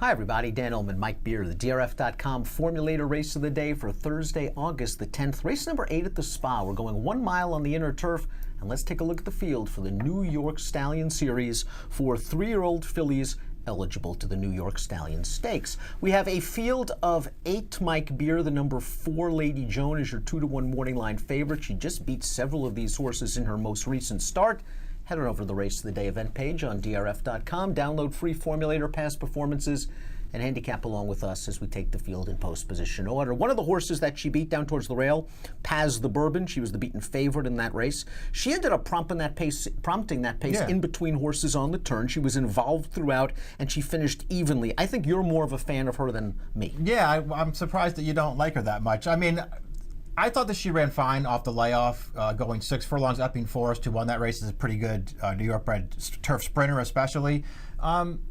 Hi everybody, Dan Ullman, Mike Beer, the DRF.com Formulator race of the day for Thursday, August the 10th. Race number 8 at the Spa. We're going 1 mile on the inner turf, and let's take a look at the field for the New York Stallion Series for 3-year-old fillies eligible to the New York Stallion Stakes. We have a field of 8 Mike Beer. The number 4 Lady Joan is your 2-to-1 morning line favorite. She just beat several of these horses in her most recent start. Head on over to the Race of the Day event page on DRF.com. Download free Formulator past performances and handicap along with us as we take the field in post position order. One of the horses that she beat down towards the rail, Paz the Bourbon, she was the beaten favorite in that race. She ended up prompting that pace in between horses on the turn. She was involved throughout, and she finished evenly. I think you're more of a fan of her than me. Yeah, I'm surprised that you don't like her that much. I mean, I thought that she ran fine off the layoff, going 6 furlongs. Epping Forest, who won that race, is a pretty good New York-bred turf sprinter, especially.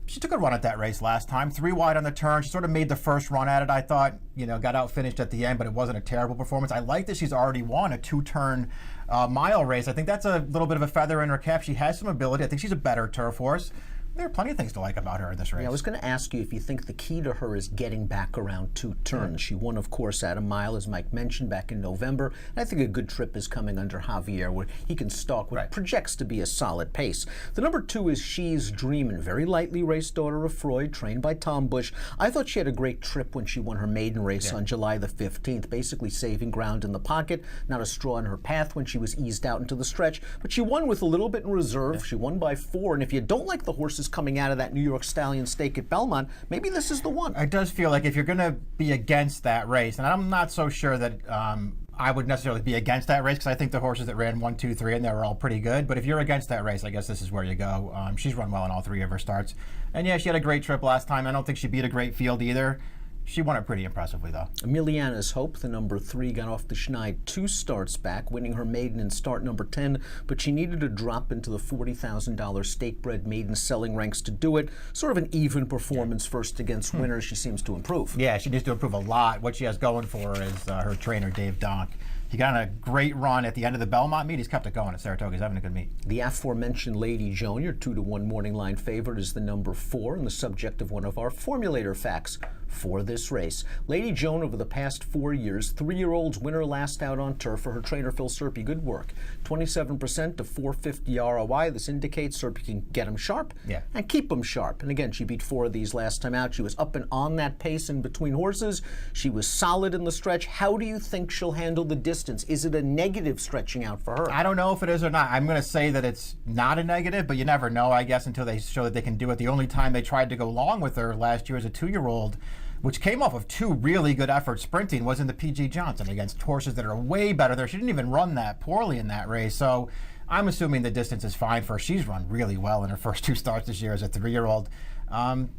She took a run at that race last time, 3 wide on the turn. She sort of made the first run at it, I thought. Got out finished at the end, but it wasn't a terrible performance. I like that she's already won a 2-turn mile race. I think that's a little bit of a feather in her cap. She has some ability. I think she's a better turf horse. There are plenty of things to like about her in this race. Yeah, I was going to ask you if you think the key to her is getting back around 2 turns. She won, of course, at a mile, as Mike mentioned, back in November. And I think a good trip is coming under Javier, where he can stalk what projects to be a solid pace. The number 2 is She's Dreamin', very lightly raced daughter of Freud, trained by Tom Bush. I thought she had a great trip when she won her maiden race on July the 15th, basically saving ground in the pocket, not a straw in her path when she was eased out into the stretch. But she won with a little bit in reserve. She won by 4. And if you don't like the horses coming out of that New York Stallion stake at Belmont, maybe this is the one. It does feel like if you're going to be against that race, and I'm not so sure that I would necessarily be against that race, because I think the horses that ran 1, 2, 3 and they were all pretty good. But if you're against that race, I guess this is where you go. She's run well in all 3 of her starts. And yeah, she had a great trip last time. I don't think she beat a great field either. She won it pretty impressively, though. Emiliana's Hope, the number 3, got off the schneid 2 starts back, winning her maiden in start number 10, but she needed to drop into the $40,000 stake-bred maiden selling ranks to do it. Sort of an even performance first against winners. She seems to improve. Yeah, she needs to improve a lot. What she has going for her is her trainer, Dave Donk. He got on a great run at the end of the Belmont meet. He's kept it going at Saratoga. He's having a good meet. The aforementioned Lady Joan, your 2-to-1 morning line favorite, is the number 4 and the subject of one of our Formulator facts for this race. Lady Joan, over the past 4 years, 3-year-olds win her last out on turf for her trainer, Phil Serpy. Good work. 27% to 450 ROI. This indicates Serpy can get them sharp and keep them sharp. And again, she beat 4 of these last time out. She was up and on that pace in between horses. She was solid in the stretch. How do you think she'll handle the distance? Is it a negative stretching out for her? I don't know if it is or not. I'm going to say that it's not a negative, but you never know, I guess, until they show that they can do it. The only time they tried to go long with her last year as a 2-year-old, which came off of 2 really good efforts sprinting, was in the P.G. Johnson against horses that are way better there. She didn't even run that poorly in that race. So I'm assuming the distance is fine for her. She's run really well in her first 2 starts this year as a 3-year-old.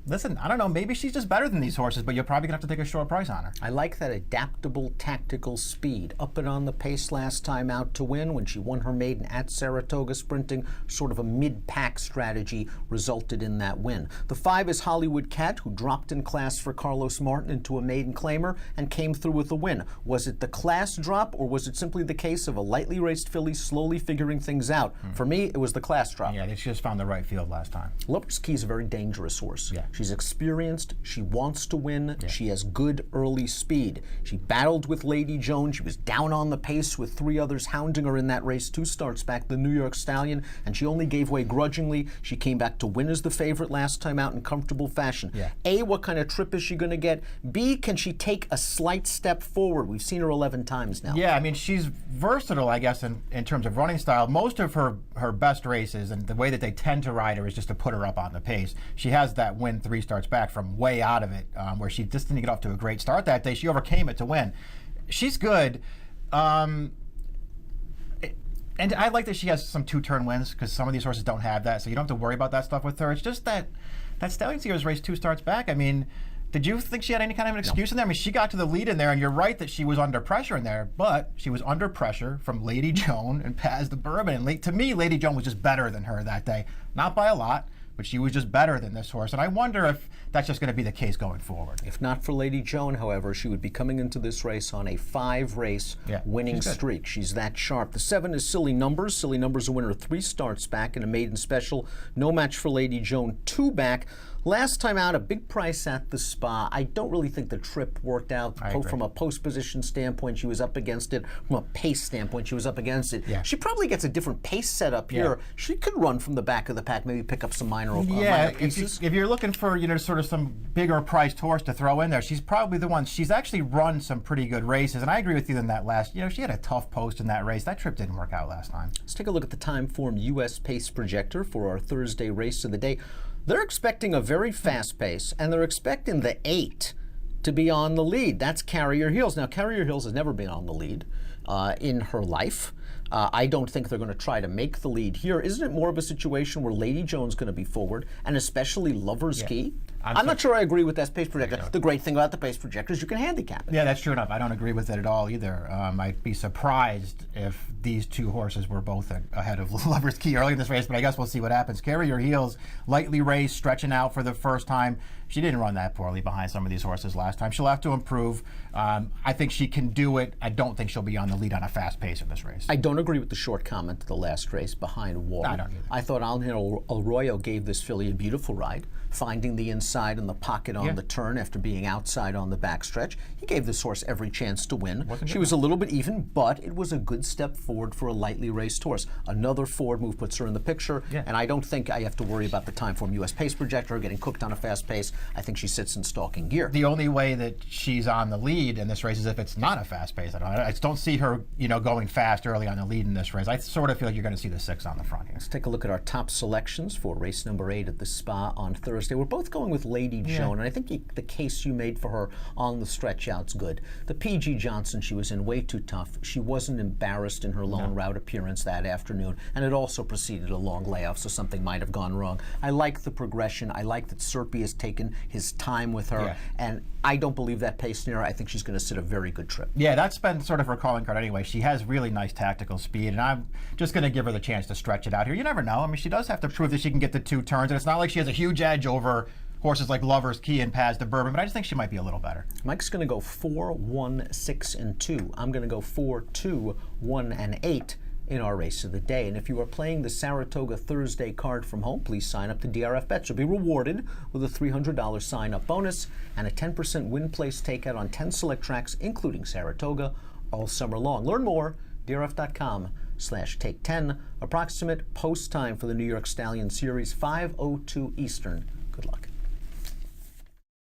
Listen, I don't know, maybe she's just better than these horses, but you're probably going to have to take a short price on her. I like that adaptable, tactical speed. Up and on the pace last time out to win when she won her maiden at Saratoga sprinting. Sort of a mid-pack strategy resulted in that win. The 5 is Hollywood Cat, who dropped in class for Carlos Martin into a maiden claimer and came through with a win. Was it the class drop, or was it simply the case of a lightly raced filly slowly figuring things out? For me, it was the class drop. Yeah, she just found the right field last time. Lover's Key is a very dangerous horse. She's experienced, she wants to win, she has good early speed. She battled with Lady Joan, she was down on the pace with 3 others hounding her in that race 2 starts back, the New York Stallion, and she only gave way grudgingly. She came back to win as the favorite last time out in comfortable fashion. A, what kind of trip is she going to get? B, can she take a slight step forward? We've seen her 11 times now. Yeah, I mean, she's versatile, I guess, in terms of running style. Most of her best races and the way that they tend to ride her is just to put her up on the pace. She has that win 3 starts back from way out of it, where she just didn't get off to a great start that day. She overcame it to win. She's good. And I like that she has some 2-turn wins, because some of these horses don't have that, so you don't have to worry about that stuff with her. It's just that Stallion Series race 2 starts back. I mean, did you think she had any kind of an excuse in there? I mean, she got to the lead in there, and you're right that she was under pressure in there, but she was under pressure from Lady Joan and Paz the Bourbon. And to me, Lady Joan was just better than her that day. Not by a lot, but she was just better than this horse. And I wonder if that's just going to be the case going forward. If not for Lady Joan, however, she would be coming into this race on a 5-race winning streak. She's that sharp. The 7 is Silly Numbers. Silly Numbers, a winner 3 starts back in a maiden special. No match for Lady Joan, 2 back. Last time out, a big price at the Spa. I don't really think the trip worked out. From a post position standpoint, she was up against it. From a pace standpoint, she was up against it. Yeah. She probably gets a different pace setup here. She could run from the back of the pack, maybe pick up some minor pieces. If you're looking for sort of some bigger priced horse to throw in there, she's probably the one. She's actually run some pretty good races, and I agree with you in that last. She had a tough post in that race. That trip didn't work out last time. Let's take a look at the Timeform U.S. pace projector for our Thursday race of the day. They're expecting a very fast pace, and they're expecting the 8 to be on the lead. That's Carrier Hills. Now, Carrier Hills has never been on the lead in her life. I don't think they're going to try to make the lead here. Isn't it more of a situation where Lady Jones going to be forward, and especially Lover's Key? I'm not sure I agree with that pace projector. The great thing about the pace projector is you can handicap it. Yeah, that's true enough. I don't agree with it at all either. I'd be surprised if these two horses were both ahead of Lover's Key early in this race, but I guess we'll see what happens. Carrier Heels, lightly raced, stretching out for the first time. She didn't run that poorly behind some of these horses last time. She'll have to improve. I think she can do it. I don't think she'll be on the lead on a fast pace in this race. I don't agree with the short comment to the last race behind Wall. I don't either. I thought Angel Arroyo gave this filly a beautiful ride, finding the inside and the pocket on the turn after being outside on the backstretch. He gave this horse every chance to win. She was a little bit even, but it was a good step forward for a lightly raced horse. Another forward move puts her in the picture, and I don't think I have to worry about the Timeform U.S. pace projector getting cooked on a fast pace. I think she sits in stalking gear. The only way that she's on the lead in this race is if it's not a fast pace. I just don't see her, going fast early on the lead in this race. I sort of feel like you're going to see the 6 on the front here. Let's take a look at our top selections for race number 8 at the Spa on Thursday. We're both going with Lady Joan, and I think the case you made for her on the stretch out's good. The P.G. Johnson she was in way too tough. She wasn't embarrassed in her lone route appearance that afternoon, and it also preceded a long layoff, so something might have gone wrong. I like the progression. I like that Serpy has taken his time with her, and I don't believe that pace near her. I think she's going to sit a very good trip. Yeah, that's been sort of her calling card anyway. She has really nice tactical speed, and I'm just going to give her the chance to stretch it out here. You never know. I mean, she does have to prove that she can get the 2 turns, and it's not like she has a huge edge over horses like Lover's Key and Paz de Bourbon, but I just think she might be a little better. Mike's going to go 4, 1, 6, and 2. I'm going to go 4, 2, 1, and 8 in our race of the day. And if you are playing the Saratoga Thursday card from home, please sign up to DRF Bets. You'll be rewarded with a $300 sign-up bonus and a 10% win place takeout on 10 select tracks, including Saratoga, all summer long. Learn more, drf.com/take10. Approximate post time for the New York Stallion Series, 5:02 Eastern. Good luck.